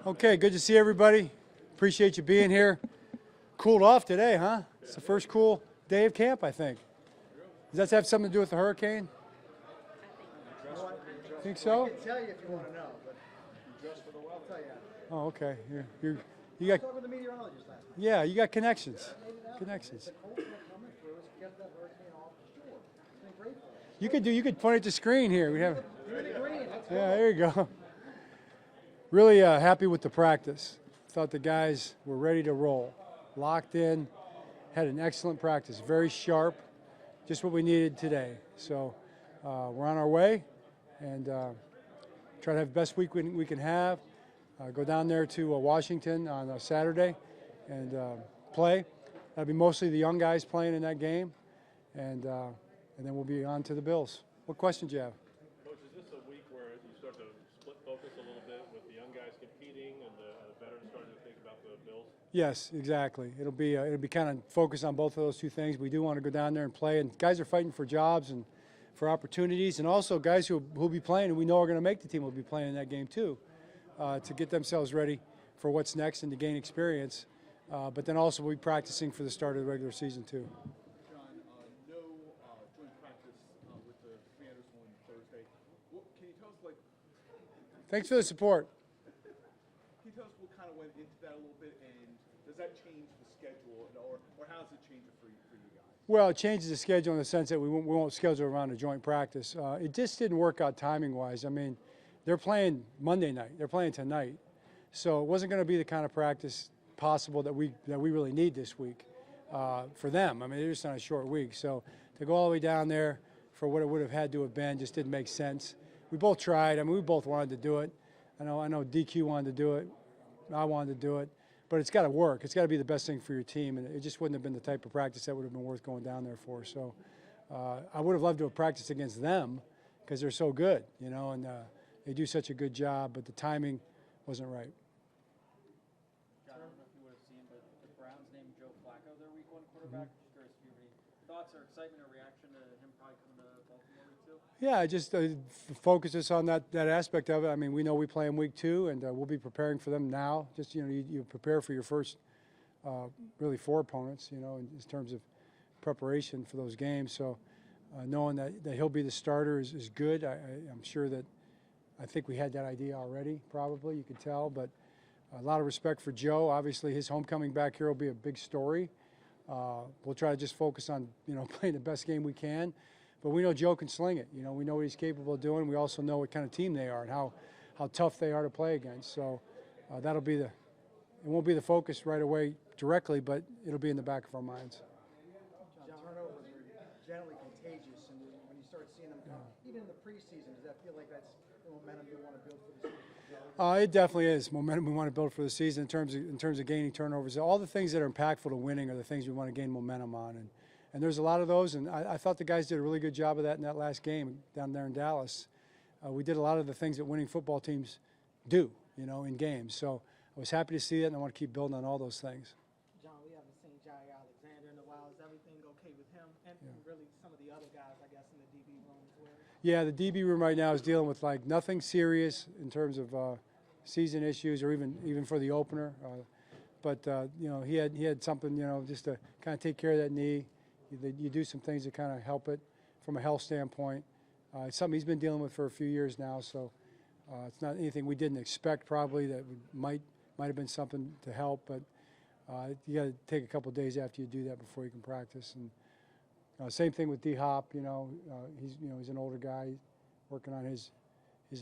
Okay, good to see everybody. Appreciate you being here. Cooled off today, huh? It's the first cool day of camp, I think. Does that have something to do with the hurricane? Think so? I can tell you if you want to know, but I'll tell you. Oh, okay. You got. Talk with the meteorologist last night. Yeah, you got connections. Connections. The cold front coming through has kept that hurricane off the shore. It's been great for us. You could point at the screen here. We have. You're in the green. Let's go. Yeah, there you go. Really happy with the practice. Thought the guys were ready to roll. Locked in, had an excellent practice, very sharp, just what we needed today. So we're on our way and try to have the best week we can have. Go down there to Washington on Saturday and play. That'll be mostly the young guys playing in that game, and then we'll be on to the Bills. What questions do you have? Coach, is this a week where you start to split focus a little bit with the young guys competing and the veterans starting to think about the Bills? Yes, exactly. It'll be kind of focused on both of those two things. We do want to go down there and play, and guys are fighting for jobs and for opportunities, and also guys who'll be playing and we know are going to make the team will be playing in that game too, to get themselves ready for what's next and to gain experience. But then also we'll be practicing for the start of the regular season too. John, no joint practice with the Commanders on Thursday. Can you tell us, Thanks for the support. can you tell us what kind of went into that a little bit, and does that change the schedule, or how does it change it for you guys? Well, it changes the schedule in the sense that we won't schedule around a joint practice. It just didn't work out timing-wise. I mean, they're playing Monday night. They're playing tonight. So it wasn't going to be the kind of practice possible that we really need this week for them. I mean, they're just on a short week. So to go all the way down there for what it would have had to have been just didn't make sense. We both tried. I mean, we both wanted to do it. I know DQ wanted to do it. I wanted to do it. But it's got to work. It's got to be the best thing for your team, and it just wouldn't have been the type of practice that would have been worth going down there for. So I would have loved to have practiced against them because they're so good, and they do such a good job, but the timing wasn't right. John, I don't know if you would have seen, but the Browns named Joe Flacco their Week 1 quarterback. Just curious if you have any thoughts or excitement or reaction to him probably coming to Baltimore Week 2? Yeah, just focus us on that aspect of it. I mean, we know we play in week 2, and we'll be preparing for them now. Just, you prepare for your first really 4 opponents, in terms of preparation for those games. So knowing that he'll be the starter is good. I'm sure that I think we had that idea already, probably, you could tell. But a lot of respect for Joe. Obviously, his homecoming back here will be a big story. We'll try to just focus on, playing the best game we can. But we know Joe can sling it. We know what he's capable of doing. We also know what kind of team they are and how tough they are to play against. So that'll be it won't be the focus right away directly, but it'll be in the back of our minds. John, turnovers are generally contagious, and when you start seeing them come, even in the preseason, does that feel like that's the momentum you want to build for the season? It definitely is momentum we want to build for the season in terms of gaining turnovers. All the things that are impactful to winning are the things we want to gain momentum on, and there's a lot of those. And I thought the guys did a really good job of that in that last game down there in Dallas. We did a lot of the things that winning football teams do, in games. So I was happy to see that, and I want to keep building on all those things. John, we haven't seen Jaire Alexander in a while. Is everything okay with him and really some of the other guys, I guess, in the DB room as well? Yeah, the DB room right now is dealing with nothing serious in terms of season issues or even for the opener. But he had something, just to kind of take care of that knee. You do some things to kind of help it from a health standpoint. It's something he's been dealing with for a few years now, so it's not anything we didn't expect probably that might have been something to help, but you got to take a couple of days after you do that before you can practice. And same thing with D-Hop. He's an older guy, working on his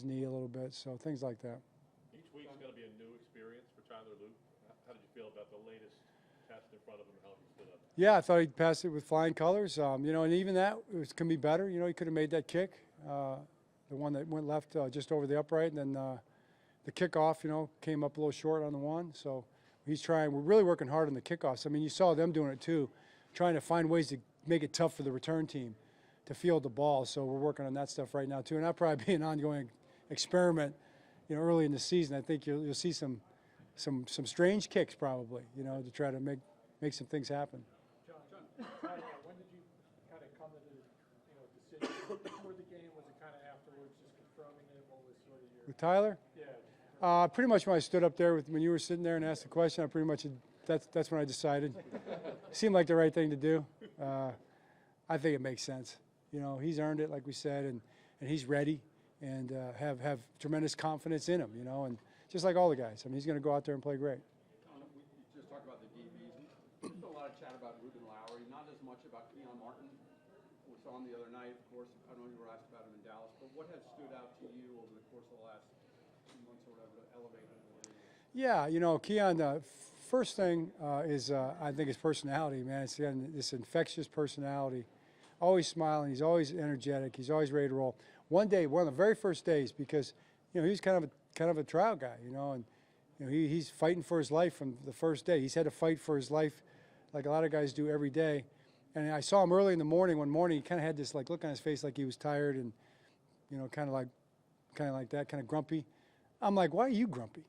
knee a little bit, so things like that. Each week's going to be a new experience for Tyler Luke. How did you feel about the latest test in front of him and how he stood up? Yeah, I thought he passed it with flying colors. And even that can be better. He could have made that kick, the one that went left just over the upright, and then the kickoff, came up a little short on the one. So he's trying. We're really working hard on the kickoffs. I mean, you saw them doing it too, trying to find ways to make it tough for the return team to field the ball. So we're working on that stuff right now too, and that'll probably be an ongoing experiment. Early in the season, I think you'll see some strange kicks probably, to try to make some things happen. John, when did you kind of come to the decision before the game? Was it kind of afterwards, just confirming it? What was sort of your With Tyler? yeah? Pretty much when I stood up there when you were sitting there and asked the question, I pretty much that's when I decided. Seemed like the right thing to do. I think it makes sense. You know, he's earned it, like we said, and he's ready and have tremendous confidence in him. You know, and just like all the guys, I mean, he's going to go out there and play great. We just talked about the DBs. There's been a lot of chat about Ruben Lowry, not as much about Keon Martin. We saw him the other night. Of course, I know you were asked about him in Dallas, but what has stood out to you over the course of the last 2 months or whatever to elevate him? Yeah, you know, Keon, first thing is I think his personality, man. It's this infectious personality. Always smiling. He's always energetic. He's always ready to roll. One day, one of the very first days, because you know he's kind of a trial guy, you know, and you know he's fighting for his life from the first day. He's had to fight for his life, like a lot of guys do every day. And I saw him early in the morning. One morning, he kind of had this like look on his face, like he was tired and you know, kind of like that, kind of grumpy. I'm like, why are you grumpy?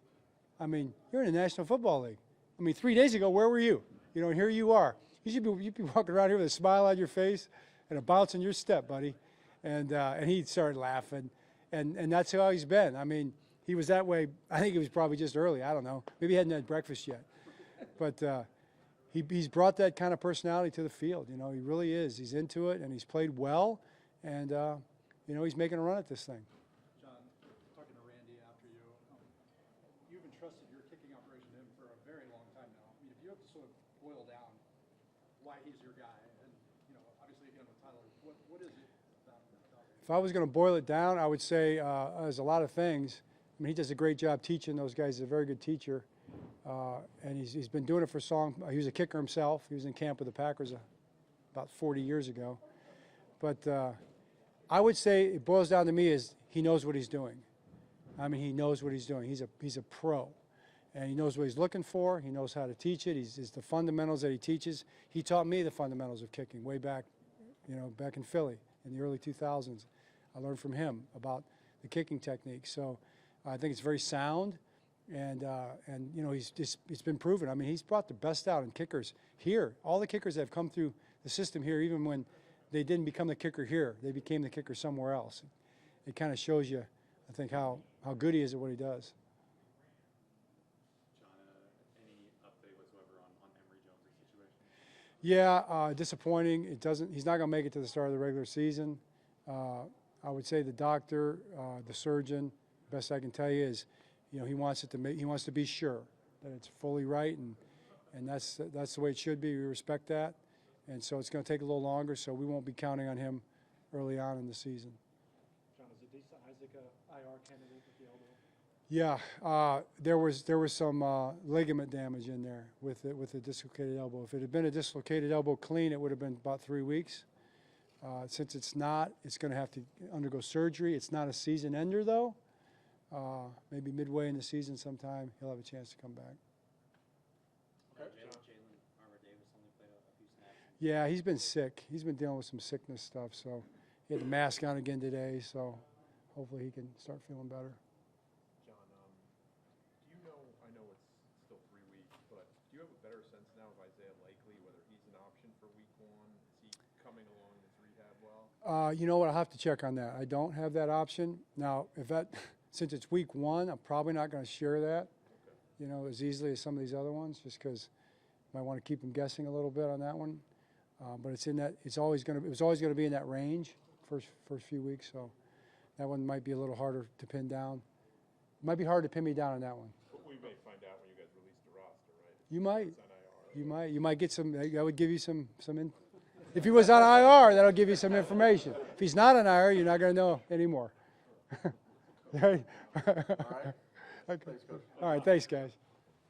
I mean, you're in the National Football League. I mean, 3 days ago, where were you? You know, and here you are. You'd be walking around here with a smile on your face and a bounce in your step, buddy. And he started laughing, and that's how he's been. I mean, he was that way. I think it was probably just early. I don't know. Maybe he hadn't had breakfast yet. But he's brought that kind of personality to the field. You know, he really is. He's into it, and he's played well, and you know, he's making a run at this thing. John, talking to Randy after you, you've entrusted your kicking operation to him for a very long time now. I mean, if you have to sort of boil down why he's your guy, and you know, obviously again with Tyler, what is it about him? If I was going to boil it down, I would say there's a lot of things. I mean, he does a great job teaching those guys. He's a very good teacher, and he's been doing it for so long. He was a kicker himself. He was in camp with the Packers about 40 years ago. But I would say it boils down to me is he knows what he's doing. I mean, he knows what he's doing. He's a pro, and he knows what he's looking for. He knows how to teach it. It's the fundamentals that he teaches. He taught me the fundamentals of kicking way back, you know, back in Philly in the early 2000s. I learned from him about the kicking technique. So I think it's very sound, and you know, it's been proven. I mean, he's brought the best out in kickers here. All the kickers that have come through the system here, even when they didn't become the kicker here, they became the kicker somewhere else. It kind of shows you, I think, how good he is at what he does. John, any update whatsoever on Emory Jones' situation? Yeah, disappointing. He's not going to make it to the start of the regular season. I would say the doctor, the surgeon, best I can tell you is, you know, he wants to be sure that it's fully right, and that's the way it should be. We respect that, and so it's going to take a little longer. So we won't be counting on him early on in the season. John, is Adisa Isaac a IR candidate with the elbow? Yeah, there was some ligament damage in there with a dislocated elbow. If it had been a dislocated elbow clean, it would have been about 3 weeks. Since it's not, it's going to have to undergo surgery. It's not a season ender, though. Maybe midway in the season sometime, he'll have a chance to come back. Jalen Harbaugh only played a few snaps. Yeah, he's been sick. He's been dealing with some sickness stuff, so he had the mask on again today, so hopefully he can start feeling better. John, do you know, I know it's still 3 weeks, but do you have a better sense now of Isaiah Likely, whether he's an option for week 1? Is he coming along his rehab well? You know what? I'll have to check on that. I don't have that option. Now, since it's week 1, I'm probably not going to share that, you know, as easily as some of these other ones, just because I might want to keep them guessing a little bit on that one. But it was always going to be in that range first few weeks, so that one might be a little harder to pin down. It might be hard to pin me down on that one. But we may find out when you guys release the roster, right? You might. It's on IR. You might get some. I would give you some. If he was on IR, that'll give you some information. If he's not on IR, you're not going to know anymore. All right. Okay. All right. Thanks, guys.